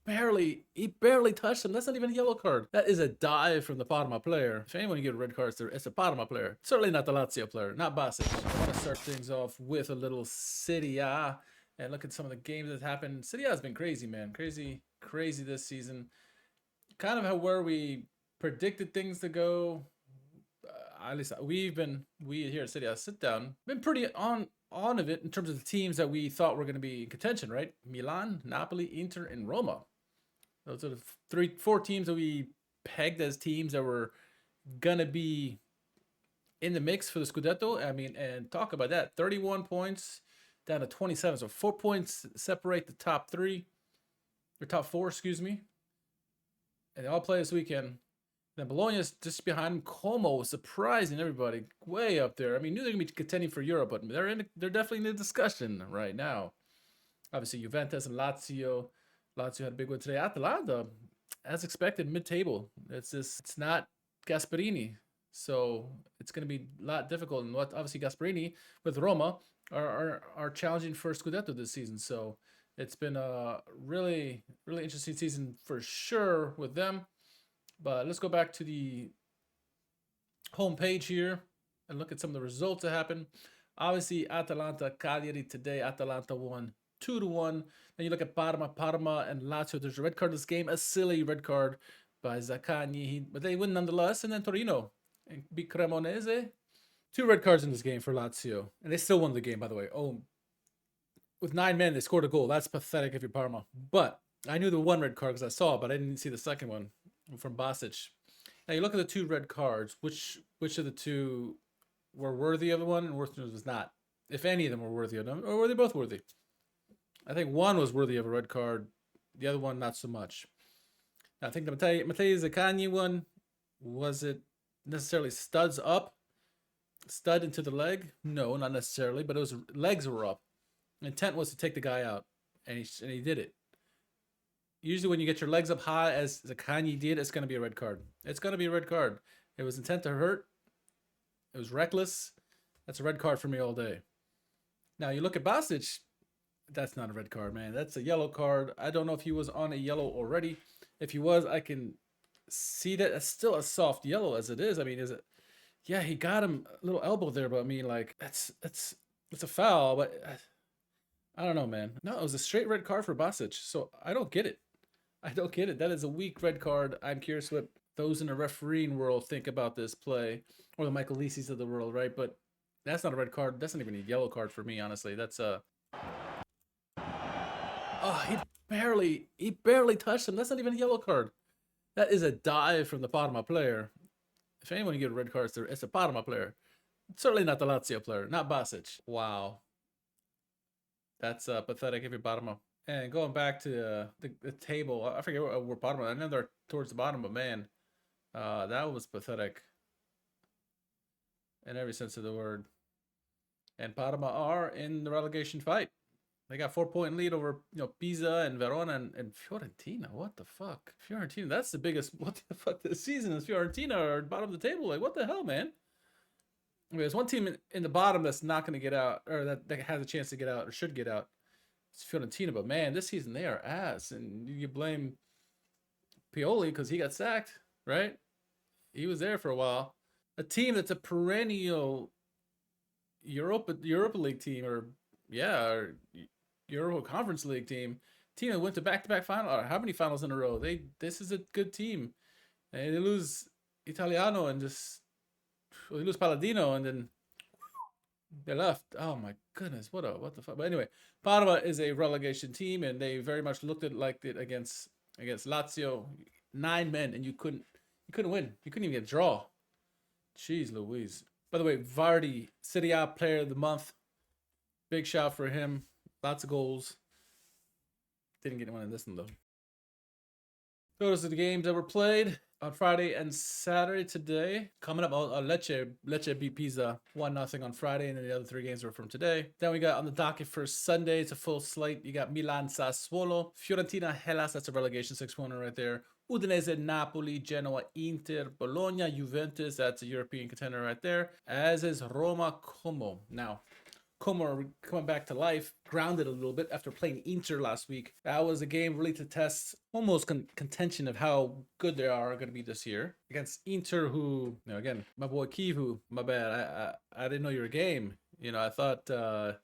barely touched him. That's not even a yellow card. That is a dive from the Parma player. If anyone get a red card, it's a Parma player. Certainly not the Lazio player, not Basic. I want to start things off with a little Serie A and look at some of the games that happened. Serie A has been crazy, man. Crazy this season. Kind of how where we predicted things to go. At least we here at City, sit down, been pretty on of it in terms of the teams that we thought were going to be in contention, right? Milan, Napoli, Inter, and Roma. Those are the four teams that we pegged as teams that were gonna be in the mix for the Scudetto. I mean, and talk about that, 31 points down to 27, so 4 points separate the top four, excuse me, and they all play this weekend. Then Bologna's just behind them. Como surprising everybody, way up there. I mean, knew they're gonna be contending for Europe, but they're definitely in the discussion right now. Obviously, Juventus and Lazio. Lazio had a big one today. Atalanta, as expected, mid-table. It's not Gasperini, so it's gonna be a lot difficult. And what obviously Gasperini with Roma are challenging for Scudetto this season. So it's been a really interesting season for sure with them. But let's go back to the home page here and look at some of the results that happened. Obviously, Atalanta, Cagliari today. Atalanta won 2-1. Then you look at Parma and Lazio. There's a red card in this game, a silly red card by Zaccagni, but they win nonetheless. And then Torino and beat Cremonese. 2 red cards in this game for Lazio, and they still won the game, by the way. Oh, with 9 men, they scored a goal. That's pathetic if you're Parma. But I knew the 1 red card because I saw it, but I didn't see the second one from Basic. Now you look at the 2 red cards. Which of the 2 were worthy of the one, and which was not? If any of them were worthy of them, or were they both worthy? I think one was worthy of a red card. The other one, not so much. Now, I think the Matteo Zaccagni one, was it necessarily studs up? Stud into the leg? No, not necessarily, but it was legs were up. Intent was to take the guy out, and he did it. Usually when you get your legs up high, as Zaccagni did, it's going to be a red card. It's going to be a red card. It was intent to hurt. It was reckless. That's a red card for me all day. Now, you look at Basic. That's not a red card, man. That's a yellow card. I don't know if he was on a yellow already. If he was, I can see that. It's still a soft yellow as it is. I mean, is it? Yeah, he got him a little elbow there, but I mean, like, it's a foul, but I don't know, man. No, it was a straight red card for Basic, so I don't get it. I don't get it. That is a weak red card. I'm curious what those in the refereeing world think about this play, or the Michael Lisis of the world, right? But that's not a red card. That's not even a yellow card for me, honestly. That's a... Oh, he barely touched him. That's not even a yellow card. That is a dive from the Parma player. If anyone get a red card, it's a Parma player. Certainly not the Lazio player, not Basic. Wow. That's pathetic if you're Parma. And going back to the table, I forget where Parma. I know they're towards the bottom, but man, that was pathetic in every sense of the word. And Parma are in the relegation fight. They got 4-point lead over Pisa and Verona and Fiorentina. What the fuck? Fiorentina, that's the biggest what the fuck this season is. Fiorentina are bottom of the table. Like, what the hell, man? I mean, there's one team in the bottom that's not going to get out, or that has a chance to get out, or should get out. It's Fiorentina, but man, this season they are ass. And you blame Pioli because he got sacked, right? He was there for a while. A team that's a perennial Europa League team, or Euro Conference League team that went to back-to-back final. How many finals in a row? This is a good team, and they lose Italiano and they lose Palladino, and then they left. Oh my goodness, what the fuck? But anyway, Parma is a relegation team, and they very much looked at like it against Lazio. 9 men, and you couldn't win. You couldn't even get a draw. Jeez Louise. By the way, Vardy, Serie A Player of the Month. Big shout for him. Lots of goals. Didn't get one in this one, though. Those are the games that were played on Friday and Saturday today. Coming up, Lecce beat Pisa 1-0 on Friday, and then the other 3 games were from today. Then we got on the docket for Sunday. It's a full slate. You got Milan, Sassuolo, Fiorentina, Hellas. That's a relegation 6-1 right there. Udinese, Napoli, Genoa, Inter, Bologna, Juventus. That's a European contender right there. As is Roma, Como. Now, Como are coming back to life, grounded a little bit after playing Inter last week. That was a game really to test almost contention of how good they are going to be this year against Inter, who, again, my boy Kivu, my bad. I didn't know you were game. I thought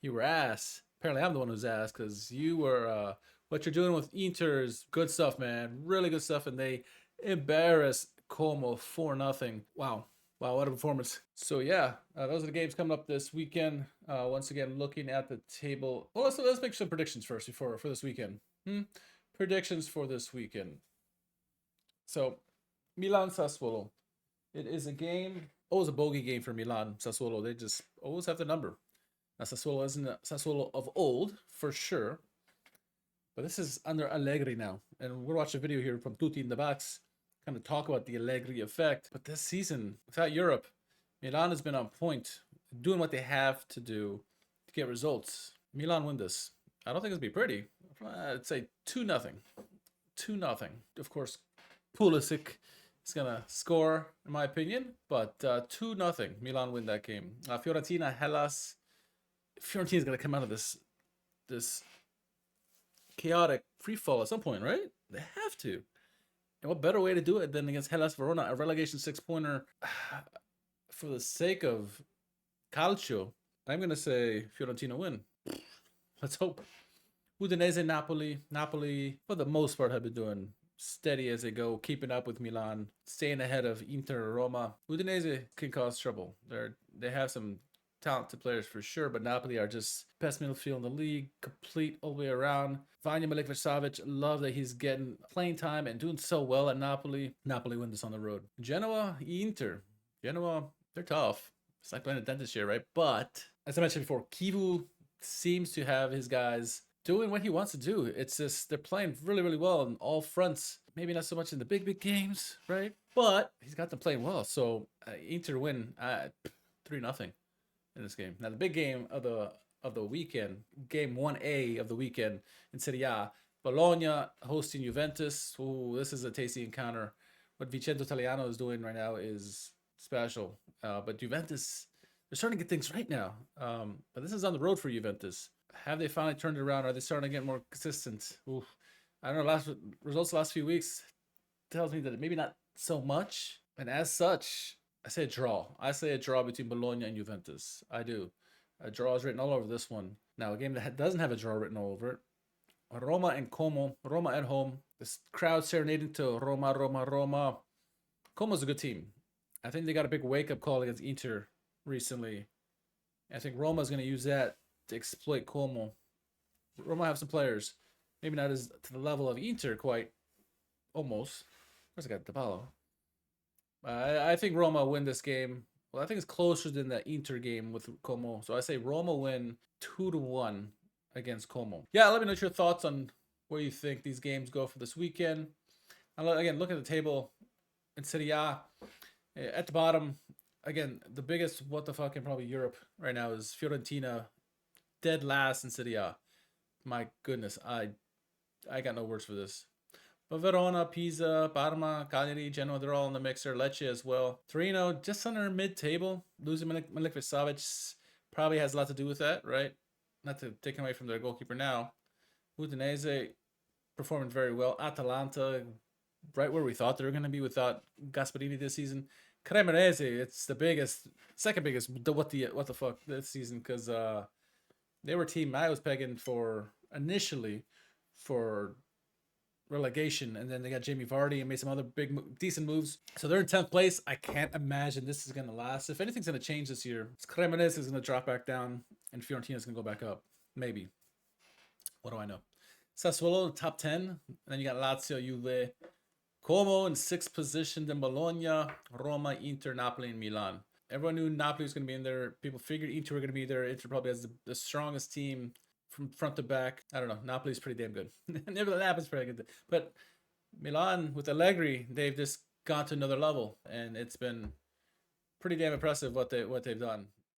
you were ass. Apparently, I'm the one who's ass because you were. What you're doing with Inter is good stuff, man. Really good stuff, and they embarrassed Como 4-0. Wow. Wow, what a performance. So yeah, those are the games coming up this weekend. Once again, looking at the table. Well, let's make some predictions first for this weekend. Predictions for this weekend. So, Milan Sassuolo. It is a game, always a bogey game for Milan Sassuolo. They just always have the number. Now, Sassuolo isn't a Sassuolo of old, for sure. But this is under Allegri now. And we'll watch a video here from Tutti in the Box, kind of talk about the Allegri effect. But this season, without Europe, Milan has been on point, doing what they have to do to get results. Milan win this. I don't think it's going to be pretty. I'd say 2-0. 2-0. Of course, Pulisic is going to score, in my opinion. But 2-0. Milan win that game. Fiorentina, Hellas. Fiorentina's going to come out of this chaotic free fall at some point, right? They have to. And what better way to do it than against Hellas Verona, a relegation 6-pointer? For the sake of Calcio, I'm going to say Fiorentina win. Let's hope. Udinese, Napoli. Napoli, for the most part, have been doing steady as they go, keeping up with Milan, staying ahead of Inter or Roma. Udinese can cause trouble. They have some talented players for sure, but Napoli are just best midfield in the league, complete all the way around. Vanja Milik-Savic, love that he's getting playing time and doing so well at Napoli. Napoli win this on the road. Genoa, Inter. Genoa, they're tough. It's like playing a dentist here, right? But as I mentioned before, Kivu seems to have his guys doing what he wants to do. It's just they're playing really, really well on all fronts. Maybe not so much in the big games, right? But he's got them playing well. So Inter win 3-0 in this game. Now the big game of the weekend, game 1A of the weekend in Serie A, Bologna hosting Juventus. Ooh, this is a tasty encounter. What Vincenzo Italiano is doing right now is special. But Juventus, they're starting to get things right now. But this is on the road for Juventus. Have they finally turned it around? Are they starting to get more consistent? Ooh, I don't know. Results the last few weeks tells me that maybe not so much. And as such, I say a draw. I say a draw between Bologna and Juventus. I do. A draw is written all over this one. Now, a game that doesn't have a draw written all over it. Roma and Como. Roma at home. This crowd serenading to Roma, Roma, Roma. Como's a good team. I think they got a big wake-up call against Inter recently. I think Roma's going to use that to exploit Como. Roma have some players. Maybe not as to the level of Inter quite. Almost. Where's the guy? Dybala. I think Roma win this game. Well, I think it's closer than the Inter game with Como. So I say Roma win 2-1 against Como. Yeah, let me know your thoughts on where you think these games go for this weekend. Again, look at the table in Serie A. At the bottom, again, the biggest what the fuck in probably Europe right now is Fiorentina, dead last in Serie A. My goodness, I got no words for this. But Verona, Pisa, Parma, Cagliari, Genoa, they're all in the mixer. Lecce as well. Torino, just under mid-table. Losing Milik-Savic probably has a lot to do with that, right? Not to take away from their goalkeeper now. Udinese performing very well. Atalanta, right where we thought they were going to be without Gasperini this season. Cremonese, it's the biggest, second biggest, what the fuck this season, because they were a team I was pegging for initially for relegation, and then they got Jamie Vardy and made some other big decent moves. So they're in 10th place. I can't imagine this is going to last. If anything's going to change this year, Cremonese is going to drop back down and Fiorentina is going to go back up. Maybe. What do I know? Sassuolo, top 10. And then you got Lazio, Juve, Como in 6th position, then Bologna, Roma, Inter, Napoli, and Milan. Everyone knew Napoli was going to be in there. People figured Inter were going to be there. Inter probably has the strongest team from front to back. I don't know. Napoli's pretty damn good. Napoli's pretty good. But Milan with Allegri, they've just gone to another level, and it's been pretty damn impressive what they've done.